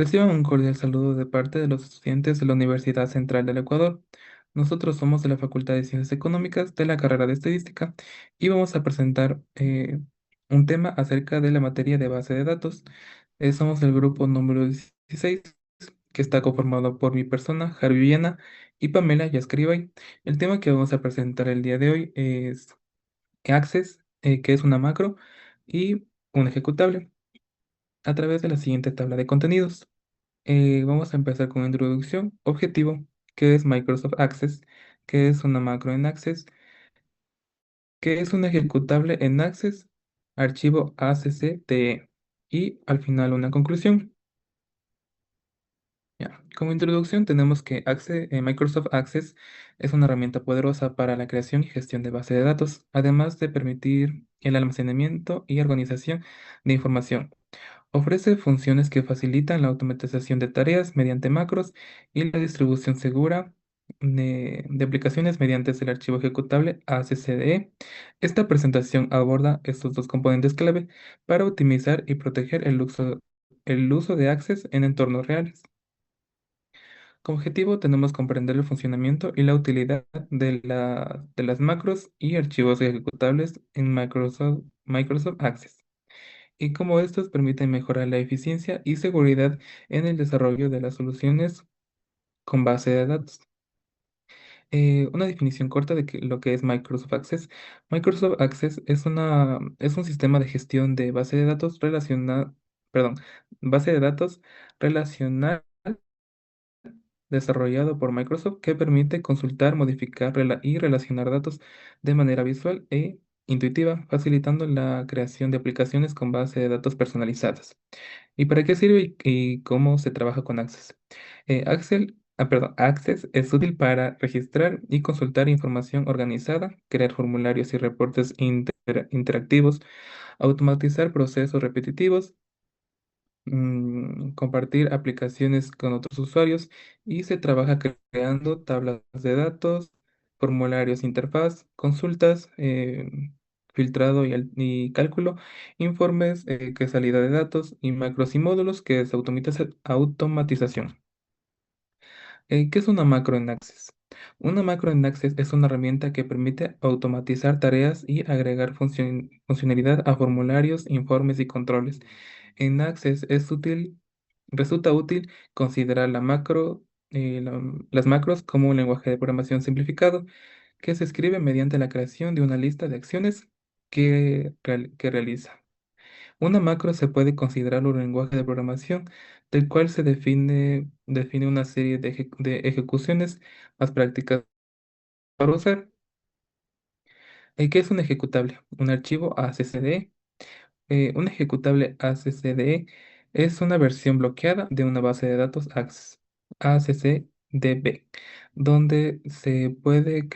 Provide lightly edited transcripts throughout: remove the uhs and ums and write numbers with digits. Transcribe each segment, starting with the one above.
Reciban un cordial saludo de parte de los estudiantes de la Universidad Central del Ecuador. Nosotros somos de la Facultad de Ciencias Económicas de la carrera de Estadística y vamos a presentar un tema acerca de la materia de base de datos. Somos el grupo número 16, que está conformado por mi persona, Harvey Villena, y Pamela Yascaribay. El tema que vamos a presentar el día de hoy es Access, que es una macro, y un ejecutable, a través de la siguiente tabla de contenidos. Vamos a empezar con introducción. Objetivo, que es Microsoft Access, que es una macro en Access, que es un ejecutable en Access, archivo ACCTE. Y al final una conclusión. Ya. Como introducción tenemos que Microsoft Access es una herramienta poderosa para la creación y gestión de base de datos, además de permitir el almacenamiento y organización de información. Ofrece funciones que facilitan la automatización de tareas mediante macros y la distribución segura de aplicaciones mediante el archivo ejecutable ACCDE. Esta presentación aborda estos dos componentes clave para optimizar y proteger el uso de Access en entornos reales. Como objetivo tenemos comprender el funcionamiento y la utilidad de las macros y archivos ejecutables en Microsoft Access, y cómo estos permiten mejorar la eficiencia y seguridad en el desarrollo de las soluciones con base de datos. Una definición corta de lo que es Microsoft Access. Microsoft Access es un sistema de gestión de perdón, base de datos relacional desarrollado por Microsoft que permite consultar, modificar y relacionar datos de manera visual e intuitiva, facilitando la creación de aplicaciones con base de datos personalizadas. ¿Y para qué sirve y cómo se trabaja con Access? Access es útil para registrar y consultar información organizada, crear formularios y reportes interactivos, automatizar procesos repetitivos, compartir aplicaciones con otros usuarios, y se trabaja creando tablas de datos, formularios interfaz, consultas, filtrado y cálculo, informes, que es salida de datos, y macros y módulos, que es automatización. ¿Qué es una macro en Access? Una macro en Access es una herramienta que permite automatizar tareas y agregar funcionalidad a formularios, informes y controles. En Access resulta útil considerar las macros como un lenguaje de programación simplificado que se escribe mediante la creación de una lista de acciones que realiza. Una macro se puede considerar un lenguaje de programación del cual define una serie de ejecuciones más prácticas para usar. ¿Qué es un ejecutable? Un archivo ACCDE. Un ejecutable ACCDE es una versión bloqueada de una base de datos ACCDB, donde se puede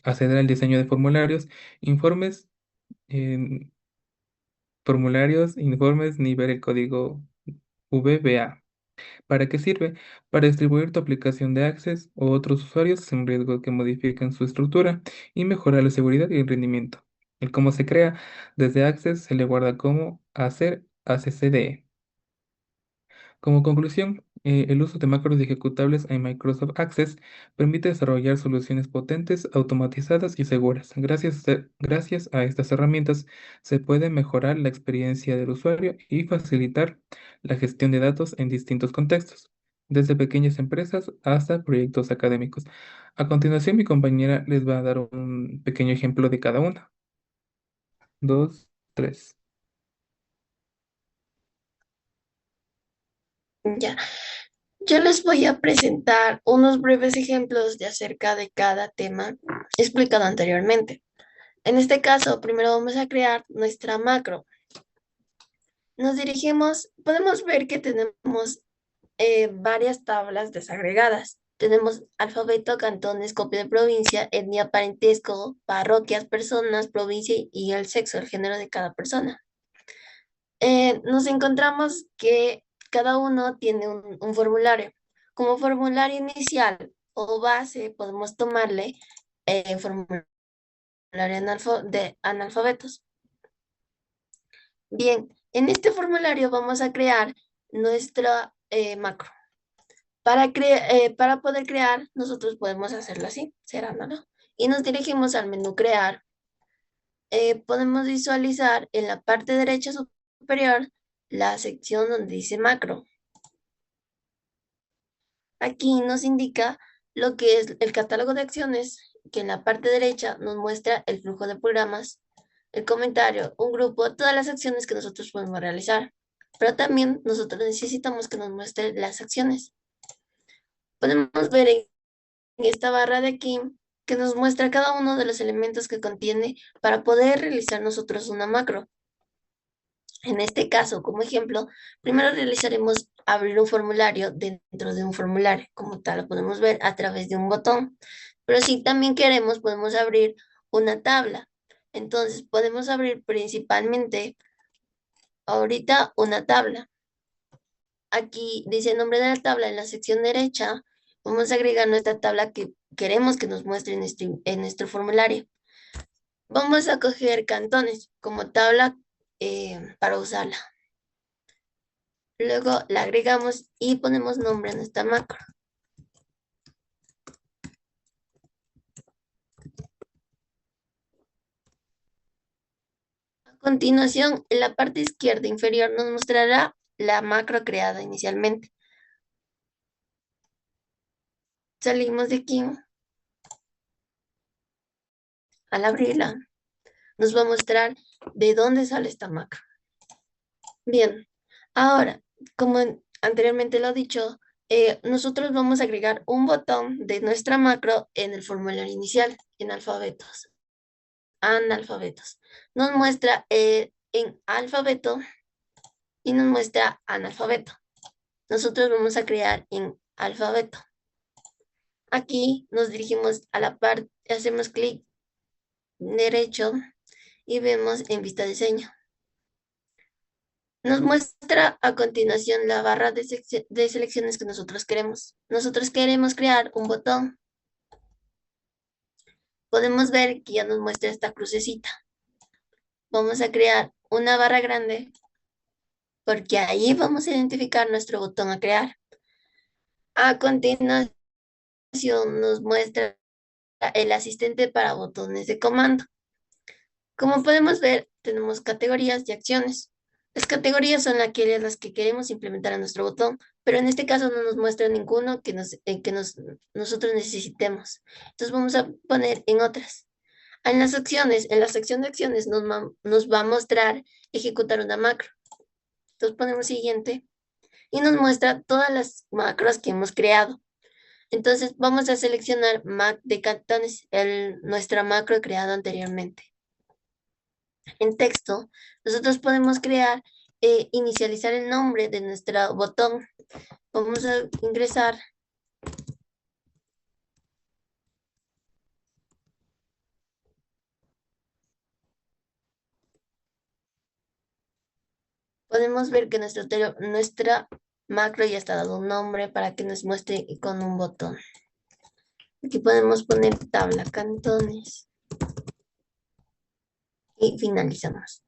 acceder al diseño de eh, informes, ni ver el código VBA. ¿Para qué sirve? Para distribuir tu aplicación de Access o otros usuarios sin riesgo que modifiquen su estructura y mejorar la seguridad y el rendimiento. El cómo se crea desde Access se le guarda como hacer ACCDE. Como conclusión, el uso de macros y ejecutables en Microsoft Access permite desarrollar soluciones potentes, automatizadas y seguras. Gracias a estas herramientas se puede mejorar la experiencia del usuario y facilitar la gestión de datos en distintos contextos, desde pequeñas empresas hasta proyectos académicos. A continuación, mi compañera les va a dar un pequeño ejemplo de cada una. Dos, tres. Ya, yo les voy a presentar unos breves ejemplos de acerca de cada tema explicado anteriormente. En este caso, primero vamos a crear nuestra macro. Nos dirigimos, podemos ver que tenemos varias tablas desagregadas. Tenemos alfabeto, cantones, copia de provincia, etnia, parentesco, parroquias, personas, provincia y el sexo, el género de cada persona. Nos encontramos que cada uno tiene un formulario. Como formulario inicial o base, podemos tomarle formulario de analfabetos. Bien, en este formulario vamos a crear nuestra macro. Para poder crear, nosotros podemos hacerlo así, cerrándolo. Y nos dirigimos al menú crear. Podemos visualizar en la parte derecha superior la sección donde dice macro. Aquí nos indica lo que es el catálogo de acciones, que en la parte derecha nos muestra el flujo de programas, el comentario, un grupo, todas las acciones que nosotros podemos realizar. Pero también nosotros necesitamos que nos muestre las acciones. Podemos ver en esta barra de aquí que nos muestra cada uno de los elementos que contiene para poder realizar nosotros una macro. En este caso, como ejemplo, primero realizaremos abrir un formulario dentro de un formulario, como tal lo podemos ver a través de un botón. Pero si también queremos, podemos abrir una tabla. Entonces, podemos abrir principalmente ahorita una tabla. Aquí dice el nombre de la tabla en la sección derecha. Vamos a agregar nuestra tabla que queremos que nos muestre en nuestro formulario. Vamos a coger cantones como tabla para usarla. Luego la agregamos y ponemos nombre a nuestra macro. A continuación, en la parte izquierda inferior nos mostrará la macro creada inicialmente. Salimos de aquí. Al abrirla, nos va a mostrar de dónde sale esta macro. Bien, ahora, como anteriormente lo he dicho, nosotros vamos a agregar un botón de nuestra macro en el formulario inicial, en alfabetos. Analfabetos. Nos muestra en alfabeto y nos muestra analfabeto. Nosotros vamos a crear en alfabeto. Aquí nos dirigimos a la parte, hacemos clic derecho y vemos en vista diseño. Nos muestra a continuación la barra de selecciones que nosotros queremos. Nosotros queremos crear un botón. Podemos ver que ya nos muestra esta crucecita. Vamos a crear una barra grande porque ahí vamos a identificar nuestro botón a crear. A continuación nos muestra el asistente para botones de comando. Como podemos ver, tenemos categorías y acciones. Las categorías son aquellas las que queremos implementar a nuestro botón, pero en este caso no nos muestra ninguno nosotros necesitemos. Entonces vamos a poner en otras. En la sección de acciones nos va a mostrar ejecutar una macro. Entonces ponemos siguiente y nos muestra todas las macros que hemos creado. Entonces vamos a seleccionar Mac de cantones, nuestra macro creada anteriormente. En texto, nosotros podemos crear, inicializar el nombre de nuestro botón. Vamos a ingresar. Podemos ver que nuestra macro ya está dado un nombre para que nos muestre con un botón. Aquí podemos poner tabla cantones y finalizamos.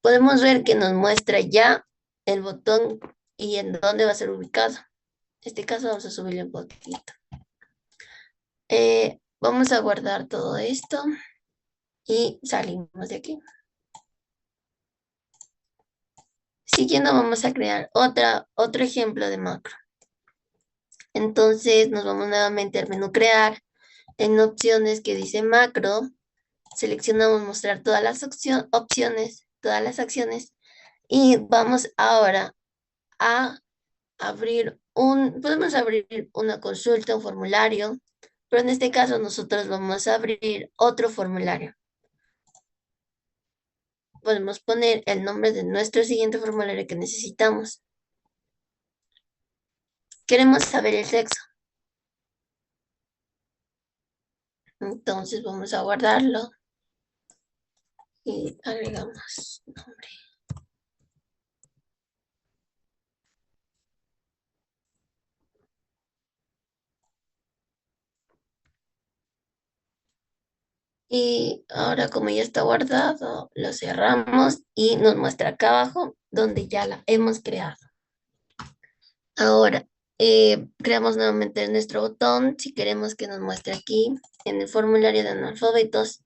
Podemos ver que nos muestra ya el botón y en dónde va a ser ubicado. En este caso vamos a subirle un poquito. Vamos a guardar todo esto y salimos de aquí. Siguiendo vamos a crear otro ejemplo de macro. Entonces nos vamos nuevamente al menú crear. En opciones que dice macro, seleccionamos mostrar todas las opciones, todas las acciones y vamos ahora a podemos abrir una consulta, un formulario, pero en este caso nosotros vamos a abrir otro formulario. Podemos poner el nombre de nuestro siguiente formulario que necesitamos. Queremos saber el sexo. Entonces vamos a guardarlo y agregamos nombre. Y ahora como ya está guardado, lo cerramos y nos muestra acá abajo donde ya la hemos creado. Ahora, creamos nuevamente nuestro botón si queremos que nos muestre aquí en el formulario de analfabetos.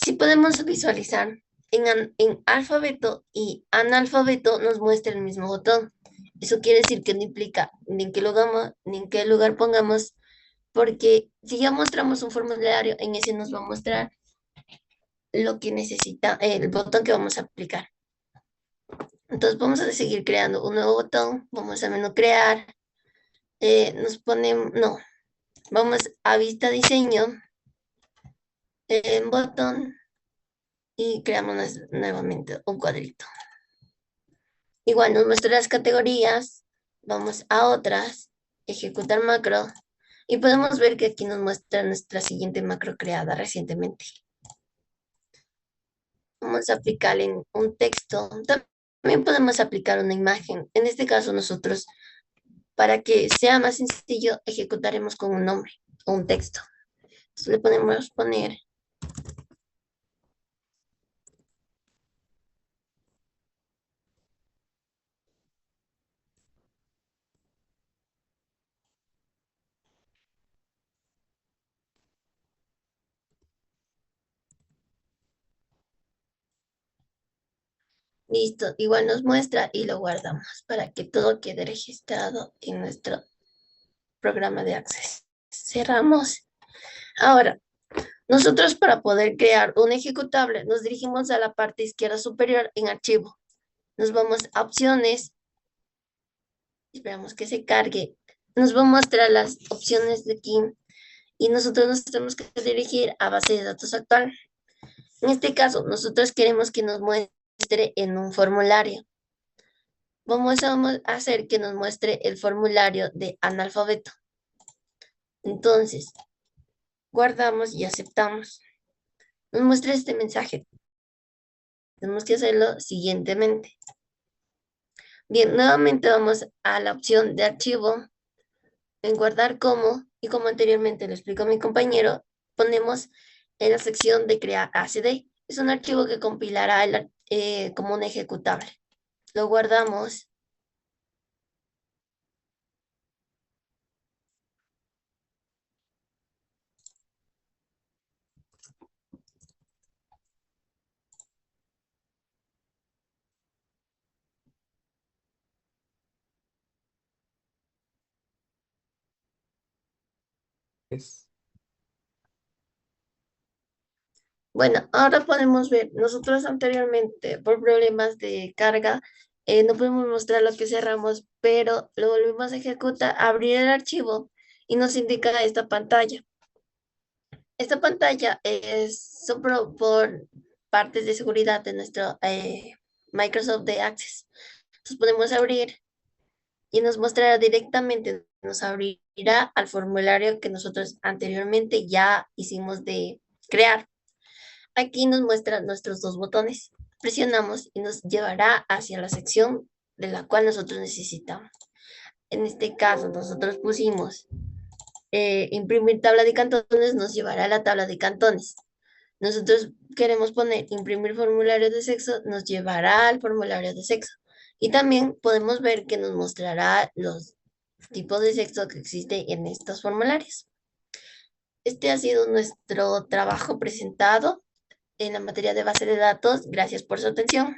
Si podemos visualizar en alfabeto y analfabeto nos muestra el mismo botón. Eso quiere decir que no implica ni en qué lugar, ni en qué lugar pongamos, porque si ya mostramos un formulario, en ese nos va a mostrar lo que necesita, el botón que vamos a aplicar. Entonces vamos a seguir creando un nuevo botón, vamos a menú crear, nos ponemos, no, vamos a vista diseño, en botón y creamos nuevamente un cuadrito. Igual nos muestra las categorías, vamos a otras, ejecutar macro y podemos ver que aquí nos muestra nuestra siguiente macro creada recientemente. Vamos a aplicar en un texto, también podemos aplicar una imagen. En este caso nosotros, para que sea más sencillo, ejecutaremos con un nombre o un texto. Entonces le podemos poner listo, igual nos muestra y lo guardamos para que todo quede registrado en nuestro programa de Access. Cerramos. Ahora, nosotros para poder crear un ejecutable nos dirigimos a la parte izquierda superior en archivo. Nos vamos a opciones, esperamos que se cargue. Nos va a mostrar las opciones de aquí y nosotros nos tenemos que dirigir a base de datos actual. En este caso, nosotros queremos que nos muestre en un formulario. Vamos a hacer que nos muestre el formulario de analfabeto. Entonces, guardamos y aceptamos. Nos muestra este mensaje. Tenemos que hacerlo siguientemente. Bien, nuevamente vamos a la opción de archivo, en guardar como, y como anteriormente lo explicó mi compañero, ponemos en la sección de crear ACD. Es un archivo que compilará como un ejecutable. Lo guardamos. Es, Bueno, ahora podemos ver, nosotros anteriormente por problemas de carga no podemos mostrar lo que cerramos, pero lo volvimos a ejecutar, abrir el archivo y nos indica esta pantalla. Esta pantalla es por partes de seguridad de nuestro Microsoft de Access. Entonces podemos abrir y nos mostrará directamente, nos abrirá al formulario que nosotros anteriormente ya hicimos de crear. Aquí nos muestra nuestros dos botones. Presionamos y nos llevará hacia la sección de la cual nosotros necesitamos. En este caso, nosotros pusimos imprimir tabla de cantones, nos llevará a la tabla de cantones. Nosotros queremos poner imprimir formulario de sexo, nos llevará al formulario de sexo. Y también podemos ver que nos mostrará los tipos de sexo que existe en estos formularios. Este ha sido nuestro trabajo presentado en la materia de base de datos. Gracias por su atención.